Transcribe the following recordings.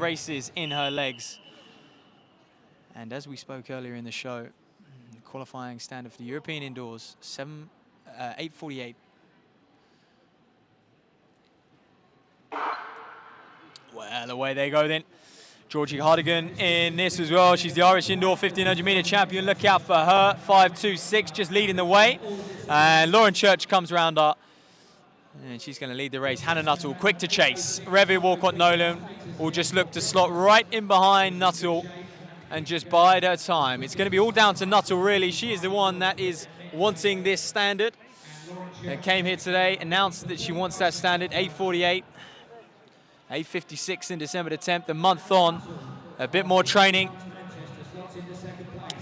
races in her legs. And as we spoke earlier in the show, the qualifying standard for the European indoors, 8:48. Well, away they go then. Georgie Hartigan in this as well. She's the Irish indoor 1500 metre champion. Look out for her. 5.26, just leading the way. And Lauren Church comes round her. And she's going to lead the race. Hannah Nuttall, quick to chase. Revee Walcott-nolan will just look to slot right in behind Nuttall and just bide her time. It's going to be all down to Nuttall, really. She is the one that is wanting this standard. And came here today, announced that she wants that standard, 8:48. 8:56 in December the 10th, a month on, a bit more training.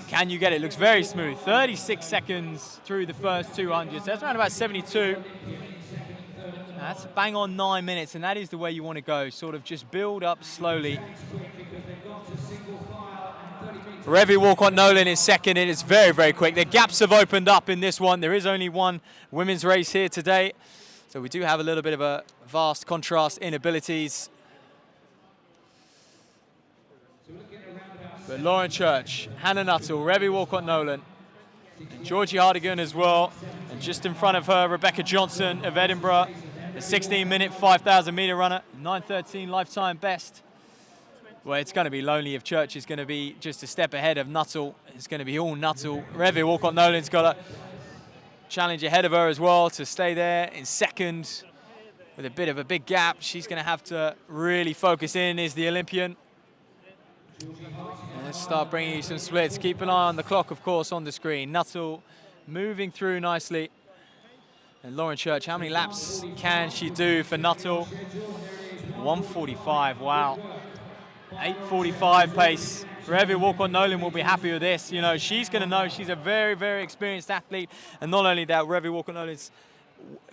Can you get it? Looks very smooth. 36 seconds through the first 200. So that's around about 72. That's bang on 9 minutes, and that is the way you want to go. Sort of just build up slowly. Revee Walcott-nolan is second. It is very, very quick. The gaps have opened up in this one. There is only one women's race here today. So we do have a little bit of a vast contrast in abilities. But Lauren Church, Hannah Nuttall, Revee Walcott-nolan, and Georgie Hartigan as well. And just in front of her, Rebecca Johnson of Edinburgh, the 16-minute 5,000 metre runner, 9:13 lifetime best. Well, it's going to be lonely if Church is going to be just a step ahead of Nuttall. It's going to be all Nuttall. Revee Walcott-nolan's got a challenge ahead of her as well to stay there in second with a bit of a big gap. She's going to have to really focus in, is the Olympian. And let's start bringing you some splits. Keep an eye on the clock, of course, on the screen. Nuttall moving through nicely. And Lauren Church, how many laps can she do for Nuttall? 1:45, wow. 8:45 pace. Revee Walcott-nolan will be happy with this. You know, she's going to know she's a very, very experienced athlete. And not only that, Revee Walcott-nolan's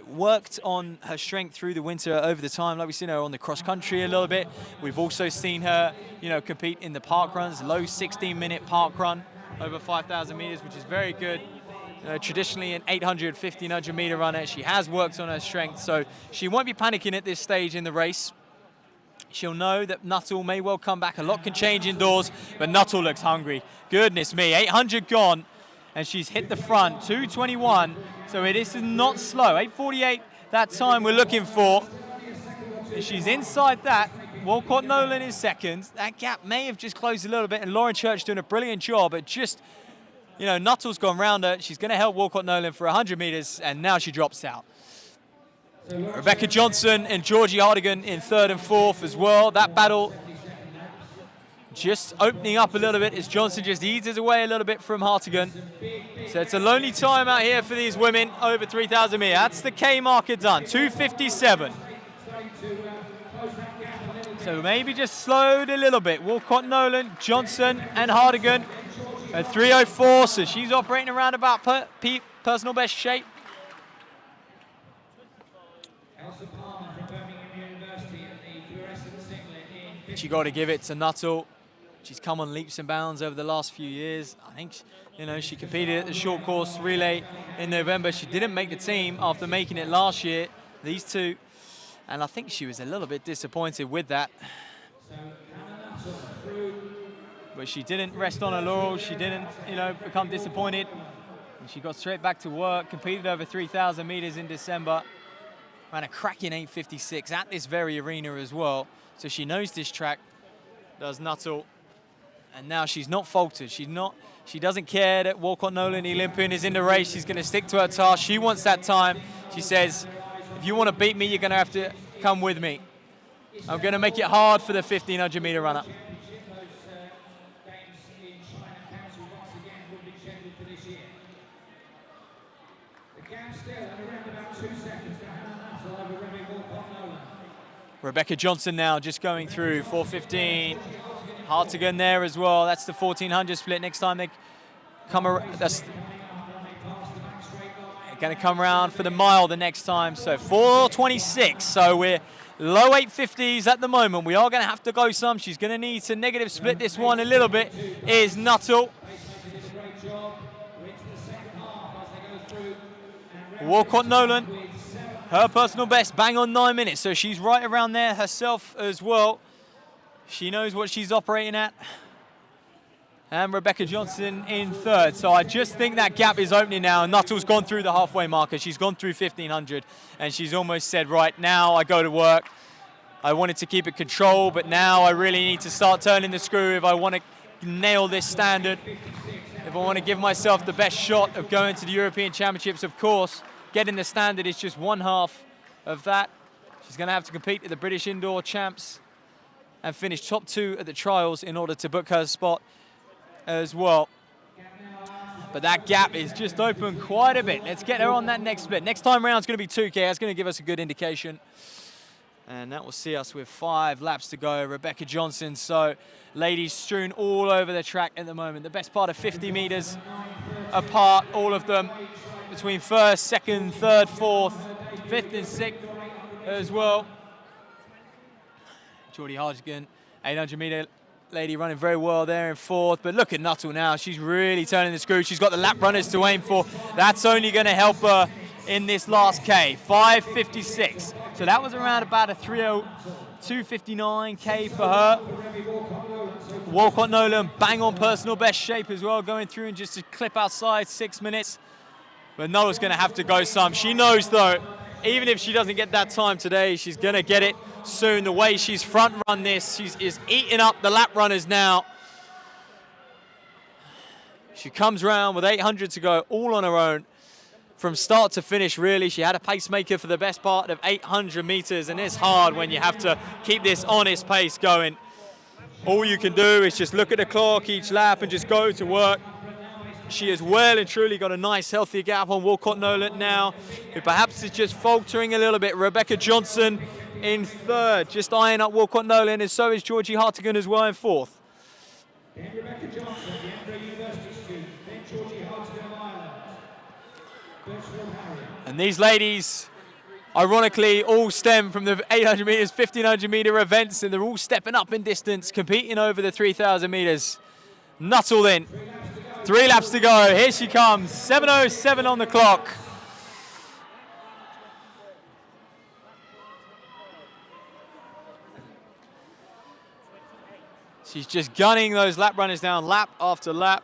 worked on her strength through the winter over the time. Like we've seen her on the cross country a little bit. We've also seen her, you know, compete in the park runs, low 16-minute park run over 5,000 meters, which is very good. Traditionally an 800, 1500 meter runner. She has worked on her strength, so she won't be panicking at this stage in the race. She'll know that Nuttall may well come back. A lot can change indoors, but Nuttall looks hungry. Goodness me, 800 gone, and she's hit the front, 2:21. So it is not slow. 8:48, that time we're looking for. If she's inside that, Walcott-nolan is second. That gap may have just closed a little bit, and Lauren Church doing a brilliant job, but just, you know, Nuttall's gone round her. She's going to help Walcott-nolan for 100 meters, and now she drops out. Rebecca Johnson and Georgie Hartigan in third and fourth as well. That battle just opening up a little bit as Johnson just eases away a little bit from Hartigan. So it's a lonely time out here for these women over 3,000 meters. That's the K marker done, 2:57. So maybe just slowed a little bit. Walcott-nolan, Johnson and Hartigan at 3:04. So she's operating around about personal best shape. Elsa Palmer from Birmingham University in the fluorescent singlet in. She got to give it to Nuttall. She's come on leaps and bounds over the last few years. I think, you know, she competed at the short course relay in November. She didn't make the team after making it last year, these two. And I think she was a little bit disappointed with that. But she didn't rest on her laurels. She didn't, you know, become disappointed. And she got straight back to work, competed over 3,000 meters in December. Ran a cracking 8:56 at this very arena as well. So she knows this track, does Nuttall. And now she's not faltered. She doesn't care that Walcott-nolan, the Olympian, is in the race. She's going to stick to her task. She wants that time. She says, if you want to beat me, you're going to have to come with me. I'm going to make it hard for the 1,500 meter runner. Rebecca Johnson now just going through 4:15. Hartigan there as well. That's the 1,400 split. Next time they come around, that's going to come around for the mile the next time. So 4:26. So we're low 850s at the moment. We are going to have to go some. She's going to need to negative split this one a little bit. Is Nuttall. Walcott-nolan. Her personal best, bang on 9 minutes, so she's right around there herself as well. She knows what she's operating at. And Rebecca Johnson in third. So I just think that gap is opening now. Nuttall's gone through the halfway marker. She's gone through 1500 and she's almost said, right, now I go to work. I wanted to keep it controlled, but now I really need to start turning the screw if I want to nail this standard. If I want to give myself the best shot of going to the European Championships, of course, getting the standard is just one half of that. She's going to have to compete at the British Indoor Champs and finish top 2 at the trials in order to book her spot as well. But that gap is just open quite a bit. Let's get her on that next split. Next time round is going to be 2K. That's going to give us a good indication. And that will see us with 5 laps to go. Rebecca Johnson. So ladies strewn all over the track at the moment. The best part of 50 meters apart, all of them between first, second, third, fourth, fifth and sixth as well. Georgie Hartigan, 800 meter lady running very well there in fourth. But look at Nuttall now. She's really turning the screw. She's got the lap runners to aim for. That's only going to help her in this last K. 5:56. So that was around about a 3:02:59 K for her. Walcott-nolan bang on personal best shape as well, going through and just a clip outside 6 minutes. But Nuttall's going to have to go some. She knows though, even if she doesn't get that time today, she's going to get it soon. The way she's front run this, is eating up the lap runners now. She comes round with 800 to go, all on her own. From start to finish, really. She had a pacemaker for the best part of 800 meters, and it's hard when you have to keep this honest pace going. All you can do is just look at the clock each lap and just go to work. She has well and truly got a nice, healthy gap on Walcott-nolan now, who perhaps is just faltering a little bit. Rebecca Johnson in third, just eyeing up Walcott-nolan, and so is Georgie Hartigan as well in fourth. And these ladies, ironically, all stem from the 800 meters, 1500 meter events, and they're all stepping up in distance, competing over the 3000 meters. Nuttall in, 3 laps to go. Here she comes, 7:07 on the clock. She's just gunning those lap runners down, lap after lap.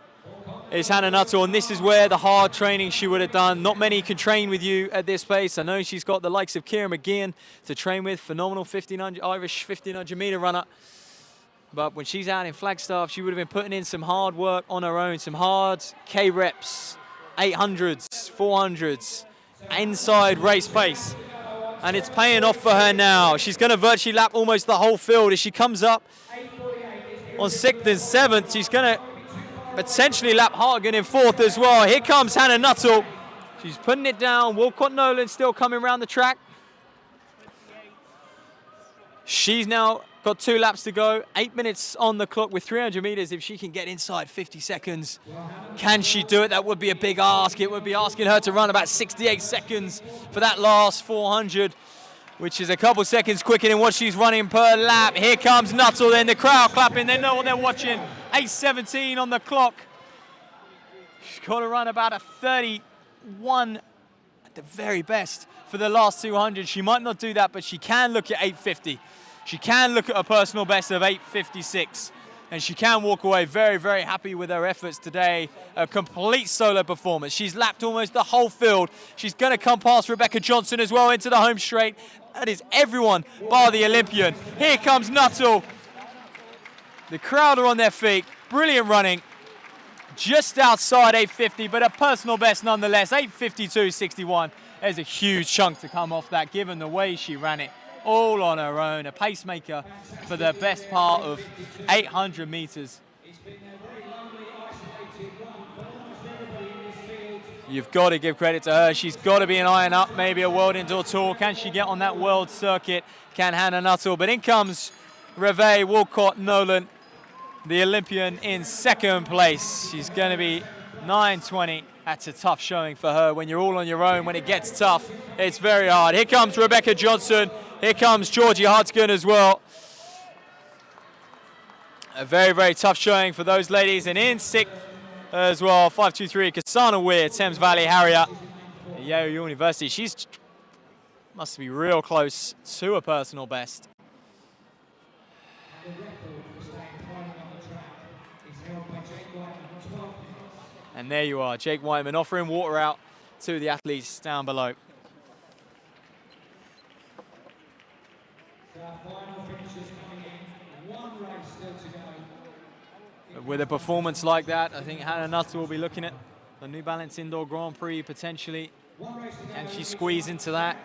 Is Hannah Nuttall, and this is where the hard training she would have done. Not many can train with you at this pace. I know she's got the likes of Kieran McGeehan to train with, phenomenal 1500 Irish 1500 meter runner. But when she's out in Flagstaff, she would have been putting in some hard work on her own, some hard K reps, 800s, 400s, inside race pace. And it's paying off for her now. She's going to virtually lap almost the whole field. As she comes up on 6th and 7th, she's going to potentially lap Hartigan in 4th as well. Here comes Hannah Nuttall. She's putting it down. Walcott-nolan still coming around the track. She's now got 2 laps to go. 8 minutes on the clock with 300 meters. If she can get inside 50 seconds, can she do it? That would be a big ask. It would be asking her to run about 68 seconds for that last 400, which is a couple seconds quicker than what she's running per lap. Here comes Nuttall then, the crowd clapping. They know what they're watching. 8:17 on the clock. She's got to run about a 31 at the very best for the last 200. She might not do that, but she can look at 8:50. She can look at a personal best of 8:56. And she can walk away very, very happy with her efforts today. A complete solo performance. She's lapped almost the whole field. She's going to come past Rebecca Johnson as well into the home straight. That is everyone bar the Olympian. Here comes Nuttall. The crowd are on their feet. Brilliant running. Just outside 8:50, but a personal best nonetheless. 8:52.61. There's a huge chunk to come off that, given the way she ran it. All on her own, a pacemaker for the best part of 800 meters. You've got to give credit to her. She's got to be an iron up, maybe a world indoor tour. Can she get on that world circuit? Can Hannah Nuttall? But in comes Revee Walcott-nolan, the Olympian in 2nd place. She's going to be 9:20. That's a tough showing for her. When you're all on your own, when it gets tough, it's very hard. Here comes Rebecca Johnson. Here comes Georgie Hartigan as well. A very, very tough showing for those ladies. And in 6th as well, 5:23, Kosana Weir, Thames Valley Harrier, Yale University. She's must be real close to a personal best. And there you are, Jake Whiteman offering water out to the athletes down below. But with a performance like that, I think Hannah Nuttall will be looking at the New Balance Indoor Grand Prix potentially. Can she squeeze into that?